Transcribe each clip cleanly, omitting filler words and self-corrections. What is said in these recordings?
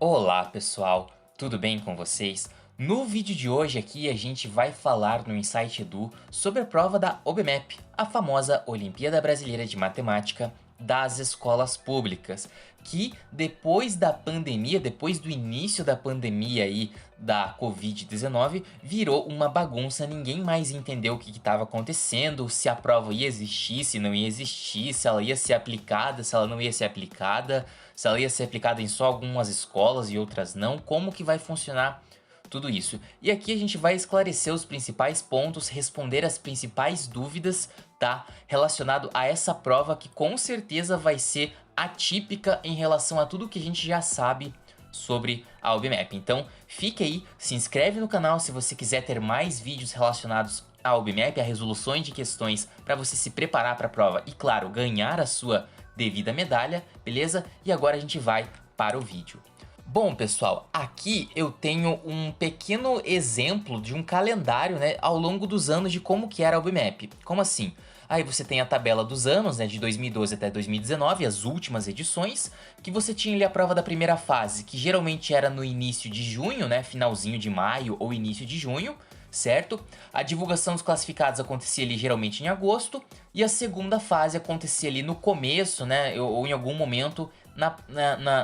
Olá pessoal, tudo bem com vocês? No vídeo de hoje aqui a gente vai falar no Insight Edu sobre a prova da OBMEP, a famosa Olimpíada Brasileira de Matemática das escolas públicas, que depois da pandemia, depois do início da pandemia aí da Covid-19, virou uma bagunça, ninguém mais entendeu o que estava acontecendo, se a prova ia existir, se não ia existir, se ela ia ser aplicada, se ela não ia ser aplicada, se ela ia ser aplicada em só algumas escolas e outras não, como que vai funcionar tudo isso. E aqui a gente vai esclarecer os principais pontos, responder as principais dúvidas, tá? Relacionado a essa prova que com certeza vai ser atípica em relação a tudo que a gente já sabe sobre a OBMEP. Então fique aí, se inscreve no canal se você quiser ter mais vídeos relacionados à OBMEP, a resoluções de questões para você se preparar para a prova e, claro, ganhar a sua devida medalha, beleza? E agora a gente vai para o vídeo. Bom, pessoal, aqui eu tenho um pequeno exemplo de um calendário, né, ao longo dos anos de como que era a OBMEP. Como assim? Aí você tem a tabela dos anos, né, de 2012 até 2019, as últimas edições, que você tinha ali a prova da primeira fase, que geralmente era no início de junho, né, finalzinho de maio ou início de junho, certo? A divulgação dos classificados acontecia ali geralmente em agosto, e a segunda fase acontecia ali no começo, né, ou em algum momento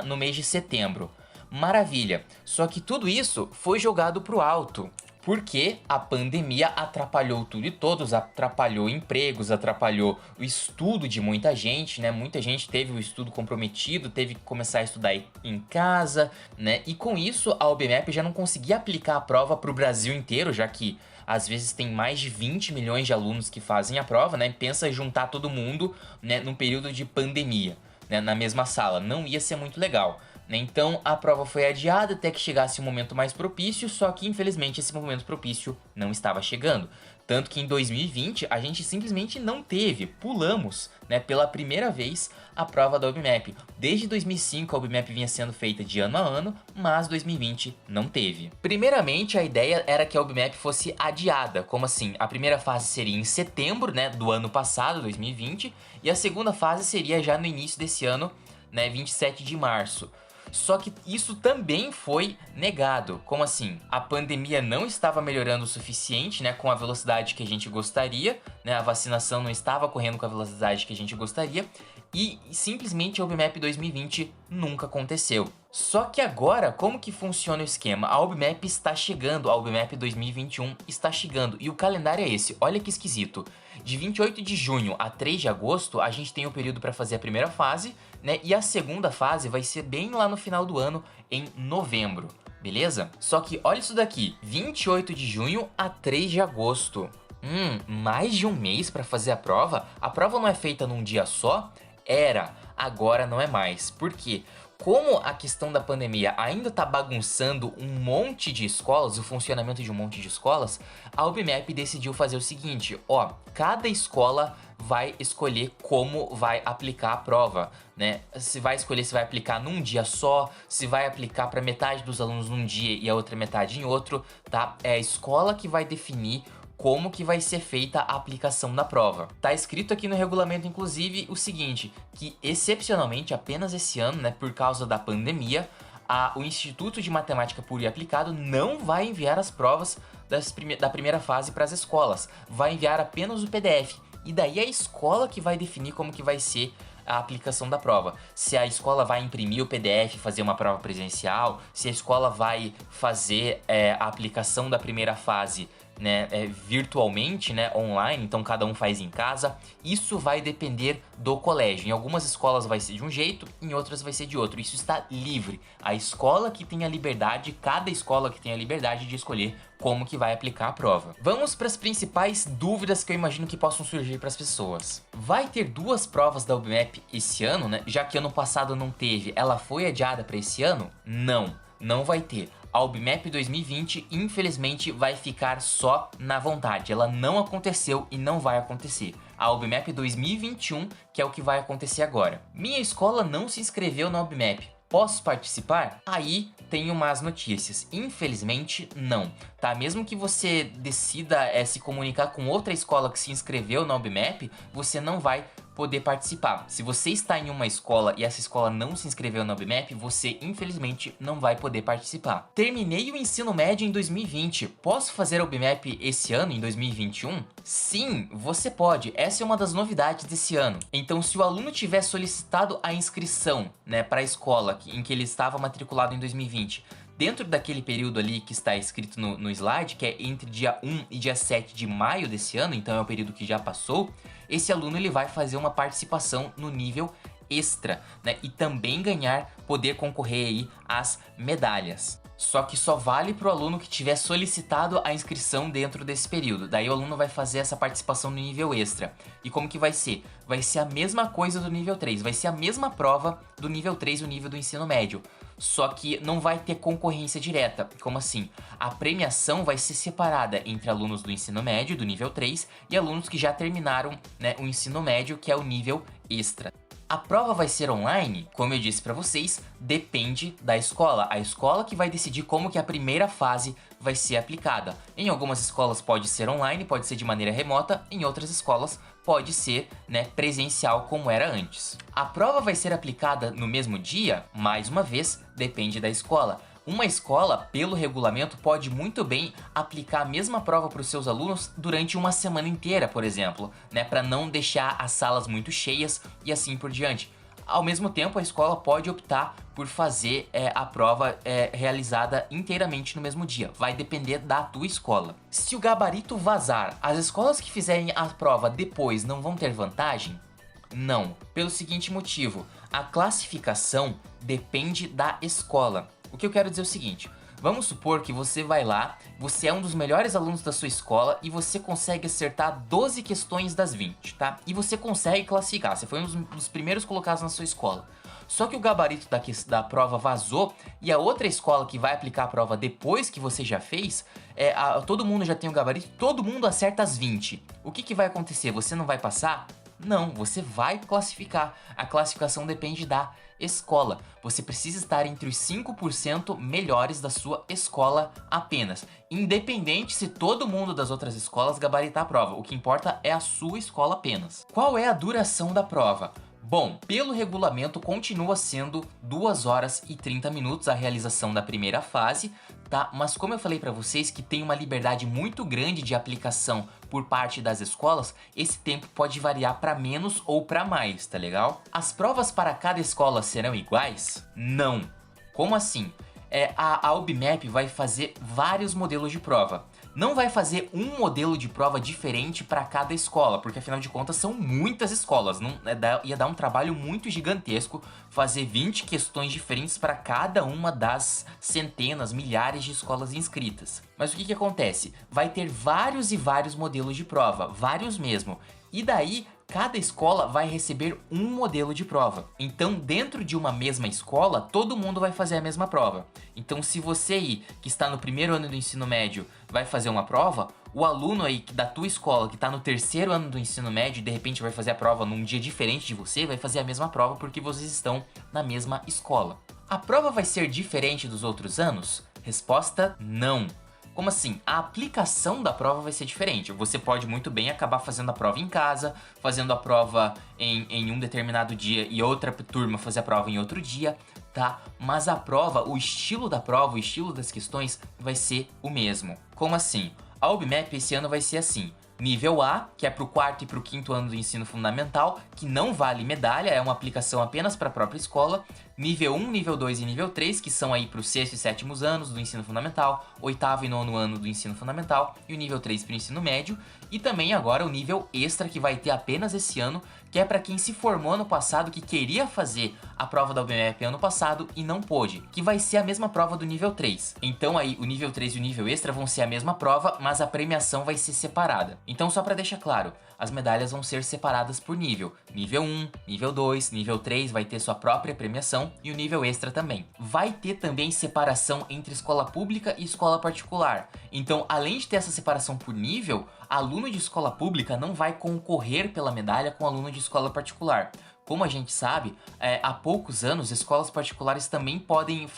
no mês de setembro. Maravilha, só que tudo isso foi jogado pro alto, porque a pandemia atrapalhou tudo e todos, atrapalhou empregos, atrapalhou o estudo de muita gente, né? Muita gente teve o estudo comprometido, teve que começar a estudar em casa, né? E com isso a OBMEP já não conseguia aplicar a prova pro Brasil inteiro, já que às vezes tem mais de 20 milhões de alunos que fazem a prova, né? Pensa juntar todo mundo, né, num período de pandemia, né, na mesma sala, não ia ser muito legal. Então a prova foi adiada até que chegasse um momento mais propício, só que infelizmente esse momento propício não estava chegando. Tanto que em 2020 a gente simplesmente não teve, pulamos, né, pela primeira vez a prova da OBMEP. Desde 2005 a OBMEP vinha sendo feita de ano a ano, mas 2020 não teve. Primeiramente a ideia era que a OBMEP fosse adiada, como assim? A primeira fase seria em setembro, né, do ano passado, 2020, e a segunda fase seria já no início desse ano, né, 27 de março. Só que isso também foi negado. Como assim? A pandemia não estava melhorando o suficiente, né, com a velocidade que a gente gostaria, né, a vacinação não estava correndo com a velocidade que a gente gostaria, e simplesmente a OBMEP 2020 nunca aconteceu. Só que agora, como que funciona o esquema? A OBMEP está chegando, a OBMEP 2021 está chegando, e o calendário é esse, olha que esquisito. De 28 de junho a 3 de agosto, a gente tem o período para fazer a primeira fase, né, e a segunda fase vai ser bem lá no final do ano, em novembro, beleza? Só que olha isso daqui, 28 de junho a 3 de agosto. Mais de um mês para fazer a prova? A prova não é feita num dia só? Era, agora não é mais. Por quê? Como a questão da pandemia ainda tá bagunçando um monte de escolas, o funcionamento de um monte de escolas, a OBMEP decidiu fazer o seguinte, ó, cada escola vai escolher como vai aplicar a prova, né? Se vai escolher se vai aplicar num dia só, se vai aplicar para metade dos alunos num dia e a outra metade em outro, tá? É a escola que vai definir como que vai ser feita a aplicação da prova. Tá escrito aqui no regulamento, inclusive, o seguinte, que excepcionalmente, apenas esse ano, né, por causa da pandemia, o Instituto de Matemática Pura e Aplicado não vai enviar as provas da primeira fase para as escolas, vai enviar apenas o PDF, e daí é a escola que vai definir como que vai ser a aplicação da prova. Se a escola vai imprimir o PDF e fazer uma prova presencial, se a escola vai fazer a aplicação da primeira fase, né, virtualmente, né, online, então cada um faz em casa, isso vai depender do colégio. Em algumas escolas vai ser de um jeito, em outras vai ser de outro. Isso está livre. A escola que tem a liberdade, cada escola que tem a liberdade de escolher como que vai aplicar a prova. Vamos para as principais dúvidas que eu imagino que possam surgir para as pessoas. Vai ter duas provas da OBMEP esse ano, né? Já que ano passado não teve, ela foi adiada para esse ano? Não, não vai ter. A OBMEP 2020, infelizmente, vai ficar só na vontade. Ela não aconteceu e não vai acontecer. A OBMEP 2021, que é o que vai acontecer agora. Minha escola não se inscreveu na OBMEP. Posso participar? Aí tenho más notícias. Infelizmente, não. Tá? Mesmo que você decida se comunicar com outra escola que se inscreveu na OBMEP, você não vai poder participar. Se você está em uma escola e essa escola não se inscreveu na OBMEP, você infelizmente não vai poder participar. Terminei o ensino médio em 2020, posso fazer a OBMEP esse ano, em 2021? Sim, você pode. Essa é uma das novidades desse ano. Então, se o aluno tiver solicitado a inscrição, né, para a escola em que ele estava matriculado em 2020, dentro daquele período ali que está escrito no slide, que é entre dia 1 e dia 7 de maio desse ano, então é o período que já passou, esse aluno ele vai fazer uma participação no nível extra, né, e também poder concorrer aí às medalhas. Só que só vale para o aluno que tiver solicitado a inscrição dentro desse período. Daí o aluno vai fazer essa participação no nível extra. E como que vai ser? Vai ser a mesma coisa do nível 3, vai ser a mesma prova do nível 3 e o nível do ensino médio. Só que não vai ter concorrência direta. Como assim? A premiação vai ser separada entre alunos do ensino médio, do nível 3, e alunos que já terminaram, né, o ensino médio, que é o nível extra. A prova vai ser online? Como eu disse para vocês, depende da escola. A escola que vai decidir como que a primeira fase vai ser aplicada. Em algumas escolas pode ser online, pode ser de maneira remota, em outras escolas pode ser, né, presencial como era antes. A prova vai ser aplicada no mesmo dia? Mais uma vez, depende da escola. Uma escola, pelo regulamento, pode muito bem aplicar a mesma prova para os seus alunos durante uma semana inteira, por exemplo, né, para não deixar as salas muito cheias e assim por diante. Ao mesmo tempo, a escola pode optar por fazer a prova realizada inteiramente no mesmo dia. Vai depender da tua escola. Se o gabarito vazar, as escolas que fizerem a prova depois não vão ter vantagem? Não, pelo seguinte motivo: a classificação depende da escola. O que eu quero dizer é o seguinte: vamos supor que você vai lá, você é um dos melhores alunos da sua escola e você consegue acertar 12 questões das 20, tá? E você consegue classificar, você foi um dos primeiros colocados na sua escola. Só que o gabarito da prova vazou e a outra escola que vai aplicar a prova depois que você já fez, todo mundo já tem o gabarito, todo mundo acerta as 20. O que vai acontecer? Você não vai passar? Não, você vai classificar. A classificação depende da escola. Você precisa estar entre os 5% melhores da sua escola apenas. Independente se todo mundo das outras escolas gabaritar a prova. O que importa é a sua escola apenas. Qual é a duração da prova? Bom, pelo regulamento continua sendo 2 horas e 30 minutos a realização da primeira fase, tá? Mas como eu falei para vocês que tem uma liberdade muito grande de aplicação por parte das escolas, esse tempo pode variar para menos ou para mais, tá legal? As provas para cada escola serão iguais? Não. Como assim? A OBMEP vai fazer vários modelos de prova. Não vai fazer um modelo de prova diferente para cada escola, porque afinal de contas são muitas escolas. Ia dar um trabalho muito gigantesco fazer 20 questões diferentes para cada uma das centenas, milhares de escolas inscritas. Mas o que acontece? Vai ter vários e vários modelos de prova, vários mesmo. E daí, cada escola vai receber um modelo de prova. Então, dentro de uma mesma escola, todo mundo vai fazer a mesma prova. Então, se você aí, que está no primeiro ano do ensino médio, vai fazer uma prova, o aluno aí da tua escola, que está no terceiro ano do ensino médio e de repente vai fazer a prova num dia diferente de você, vai fazer a mesma prova porque vocês estão na mesma escola. A prova vai ser diferente dos outros anos? Resposta: não. Como assim? A aplicação da prova vai ser diferente. Você pode muito bem acabar fazendo a prova em casa, fazendo a prova em um determinado dia e outra turma fazer a prova em outro dia, tá? Mas a prova, o estilo da prova, o estilo das questões vai ser o mesmo. Como assim? A OBMEP esse ano vai ser assim: nível A, que é para o 4º e para o 5º ano do ensino fundamental, que não vale medalha, é uma aplicação apenas para a própria escola. Nível 1, nível 2 e nível 3, que são aí para os 6º e 7º anos do ensino fundamental, 8º e 9º ano do ensino fundamental e o nível 3 para o ensino médio. E também agora o nível extra, que vai ter apenas esse ano, que é para quem se formou ano passado, que queria fazer a prova da OBMEP ano passado e não pôde, que vai ser a mesma prova do nível 3. Então aí o nível 3 e o nível extra vão ser a mesma prova, mas a premiação vai ser separada. Então, só para deixar claro, as medalhas vão ser separadas por nível. Nível 1, nível 2, nível 3 vai ter sua própria premiação e o nível extra também. Vai ter também separação entre escola pública e escola particular. Então, além de ter essa separação por nível, aluno de escola pública não vai concorrer pela medalha com aluno de escola particular. Como a gente sabe, há poucos anos, escolas particulares também podem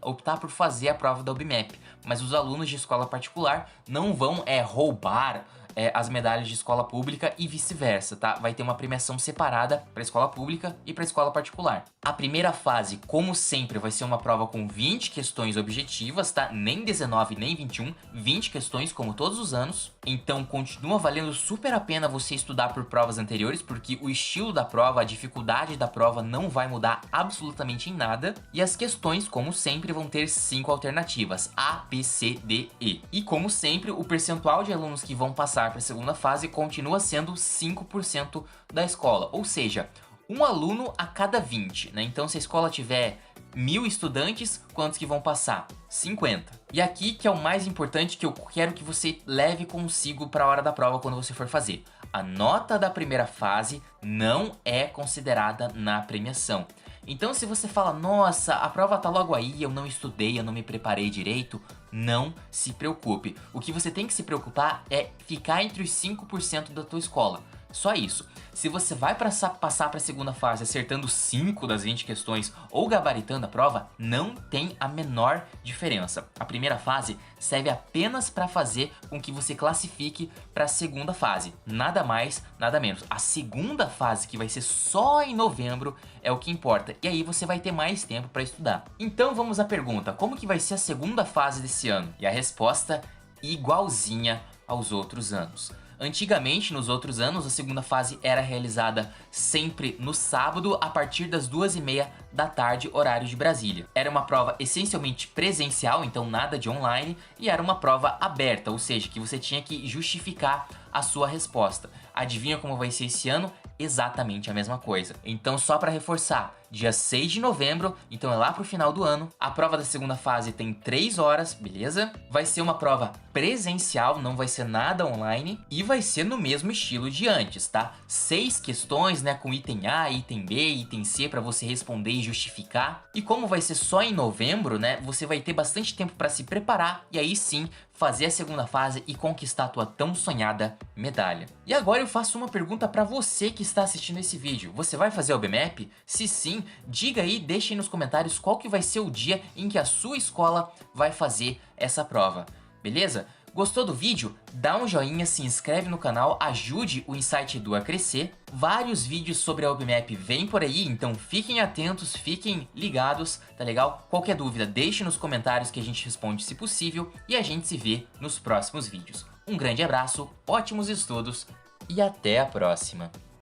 optar por fazer a prova da OBMEP, mas os alunos de escola particular não vão roubar as medalhas de escola pública e vice-versa, tá? Vai ter uma premiação separada para escola pública e para escola particular. A primeira fase, como sempre, vai ser uma prova com 20 questões objetivas, tá? Nem 19, nem 21, 20 questões como todos os anos. Então continua valendo super a pena você estudar por provas anteriores, porque o estilo da prova, a dificuldade da prova não vai mudar absolutamente em nada. E as questões, como sempre, vão ter 5 alternativas, A, B, C, D, E. E como sempre, o percentual de alunos que vão passar para a segunda fase continua sendo 5% da escola, ou seja, um aluno a cada 20, né? Então se a escola tiver 1000 estudantes, quantos que vão passar? 50. E aqui que é o mais importante, que eu quero que você leve consigo para a hora da prova quando você for fazer. A nota da primeira fase não é considerada na premiação. Então se você fala, nossa, a prova tá logo aí, eu não estudei, eu não me preparei direito, não se preocupe. O que você tem que se preocupar é ficar entre os 5% da tua escola. Só isso. Se você vai passar para a segunda fase acertando 5 das 20 questões ou gabaritando a prova, não tem a menor diferença. A primeira fase serve apenas para fazer com que você classifique para a segunda fase. Nada mais, nada menos. A segunda fase, que vai ser só em novembro, é o que importa. E aí você vai ter mais tempo para estudar. Então vamos à pergunta: como que vai ser a segunda fase desse ano? E a resposta, igualzinha aos outros anos. Antigamente, nos outros anos, a segunda fase era realizada sempre no sábado, a partir das 2h30 da tarde, horário de Brasília. Era uma prova essencialmente presencial, então nada de online, e era uma prova aberta, ou seja, que você tinha que justificar a sua resposta. Adivinha como vai ser esse ano? Exatamente a mesma coisa. Então, só para reforçar, dia 6 de novembro, então é lá pro final do ano, a prova da segunda fase tem 3 horas, beleza? Vai ser uma prova presencial, não vai ser nada online, e vai ser no mesmo estilo de antes, tá? 6 questões, né, com item A, item B, item C para você responder e justificar. E como vai ser só em novembro, né, você vai ter bastante tempo para se preparar e aí sim fazer a segunda fase e conquistar a tua tão sonhada medalha. E agora eu faço uma pergunta para você que está assistindo esse vídeo. Você vai fazer a OBMEP? Se sim, diga aí, deixe aí nos comentários qual que vai ser o dia em que a sua escola vai fazer essa prova, beleza? Gostou do vídeo? Dá um joinha, se inscreve no canal, ajude o Insight Edu a crescer. Vários vídeos sobre a OBMEP vêm por aí, então fiquem atentos, fiquem ligados, tá legal? Qualquer dúvida, deixe nos comentários que a gente responde se possível e a gente se vê nos próximos vídeos. Um grande abraço, ótimos estudos e até a próxima!